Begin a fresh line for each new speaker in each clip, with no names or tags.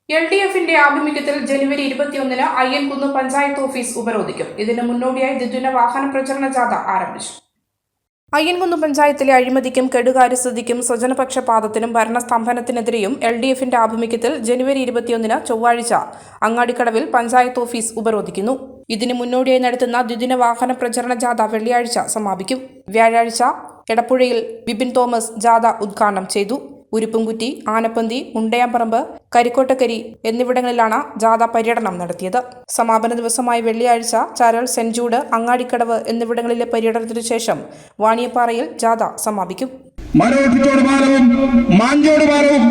LDFിന്റെ ആഭിമുഖ്യത്തിൽ ജനുവരി 21-ന് അയ്യൻകുന്ന് പഞ്ചായത്ത് ഓഫീസ് ഉപരോധിക്കും. ഇതിന് മുന്നോടിയായി ദ്വിദിന വാഹന പ്രചരണ ജാഥ ആരംഭിച്ചു. അയ്യൻകുന്ന് പഞ്ചായത്തിലെ അഴിമതിക്കും കെടുകാര്യസ്ഥതയ്ക്കും സ്വജനപക്ഷപാതത്തിനും ഭരണസ്തംഭനത്തിനെതിരെയും LDFിന്റെ ആഭിമുഖ്യത്തിൽ ജനുവരി 21-ന് ചൊവ്വാഴ്ച അങ്ങാടിക്കടവിൽ പഞ്ചായത്ത് ഓഫീസ് ഉപരോധിക്കുന്നു. ഇതിന് മുന്നോടിയായി നടത്തുന്ന ദ്വിദിന വാഹന പ്രചരണ ജാഥ വെള്ളിയാഴ്ച സമാപിക്കും. വ്യാഴാഴ്ച എടപ്പുഴയിൽ ബിബിൻ തോമസ് ജാഥ ഉദ്ഘാടനം ചെയ്തു. ഉരുപ്പുംകുറ്റി, ആനപ്പന്തി, മുണ്ടയാമ്പറമ്പ്, കരിക്കോട്ടക്കരി എന്നിവിടങ്ങളിലാണ് ജാഥ പര്യടനം നടത്തിയത്. സമാപന ദിവസമായ വെള്ളിയാഴ്ച ചരൽ, സെന്റ് ജൂഡ്, അങ്ങാടിക്കടവ് എന്നിവിടങ്ങളിലെ പര്യടനത്തിനു ശേഷം വാണിയപ്പാറയിൽ ജാഥ സമാപിക്കും.
മരോട്ടിച്ചോട് പാലവും മാഞ്ചോട് പാലവും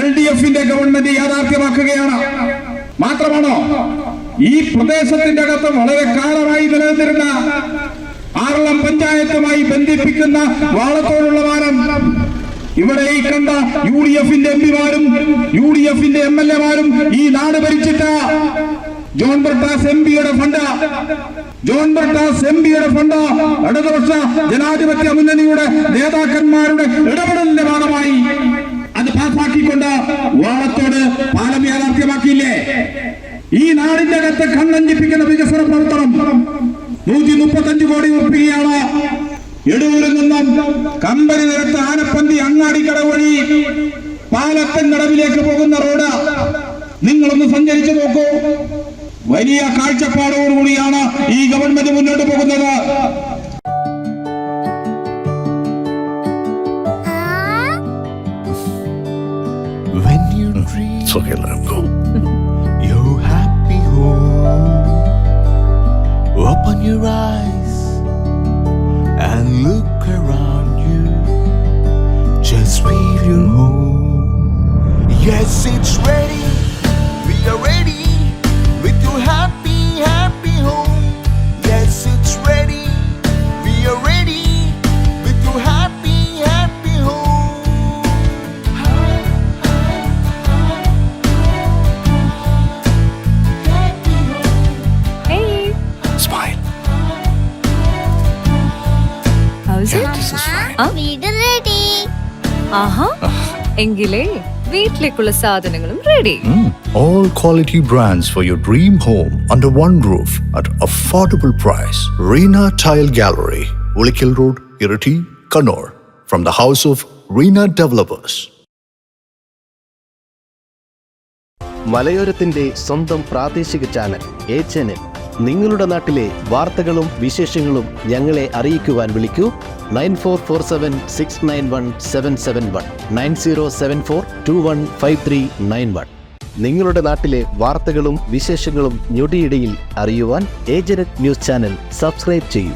LDFിന്റെ ഗവൺമെന്റ് യാഥാർത്ഥ്യമാക്കുകയാണ്. മാത്രമാണോ ഈ പ്രദേശത്തിന്റെ അകത്ത് വളരെ കാലമായി നിലനിന്നിരുന്ന ആറളം പഞ്ചായത്തുമായി ബന്ധിപ്പിക്കുന്ന വാളത്തോടുള്ള പാലം ഇവിടെ ഈ കണ്ട UDFിന്റെ എംപിമാരും UDFിന്റെ MLAമാരും ഈ നാട് ഭരിച്ചിട്ട് ജോൺ ബ്രിട്ടാസ് എംപിയുടെ ഫണ്ട് ഇടതുപക്ഷ ജനാധിപത്യ മുന്നണിയുടെ നേതാക്കന്മാരുടെ ഇടപെടലിന്റെ ഭാഗമായി അത് പാസാക്കിക്കൊണ്ട് വാളത്തോട് പാലം യാഥാർത്ഥ്യമാക്കിയില്ലേ? ഈ നാടിന്റെ അകത്ത് കണ്ണഞ്ചിപ്പിക്കുന്ന വികസന പ്രവർത്തനം 135 കോടി ഉറപ്പിക്കുകയാണ്. എടൂരിൽ നിന്നും കമ്പനി നിരത്ത് ആനപ്പന്തി അങ്ങാടിക്കടവ് വഴി പാലത്തൻകടവിലേക്ക് പോകുന്ന റോഡ് നിങ്ങളൊന്ന് സഞ്ചരിച്ചു നോക്കൂ. വലിയ കാഴ്ചപ്പാടോടുകൂടിയാണ് ഈ ഗവൺമെന്റ് മുന്നോട്ട് പോകുന്നത്.
Open your eyes and look around you. Just feel your home. Yes, it's ready. We are ready with your happy, happy home. Yes, it's ready. We are ready with your happy, happy home.
Hey.
Smile.
How's it?
This is fine.
വീട് ready. ആഹാ, എങ്കിലേ വീട്ടിലേക്കുള്ള സാധനങ്ങളും ready.
All quality brands for your dream home under one roof at affordable price. Reena Tile Gallery, Ulikil Road, Irati, Kannur. From the house of Reena Developers.
മലയോരത്തിന്റെ സ്വന്തം പ്രാദേശിക channel HNN. നിങ്ങളുടെ നാട്ടിലെ വാർത്തകളും വിശേഷങ്ങളും ഞങ്ങളെ അറിയിക്കുവാൻ വിളിക്കൂ 9447691771 9074215391. നിങ്ങളുടെ നാട്ടിലെ വാർത്തകളും വിശേഷങ്ങളും ഞൊടിയിടയിൽ അറിയുവാൻ ഏജന്റ് ന്യൂസ് ചാനൽ സബ്സ്ക്രൈബ് ചെയ്യൂ.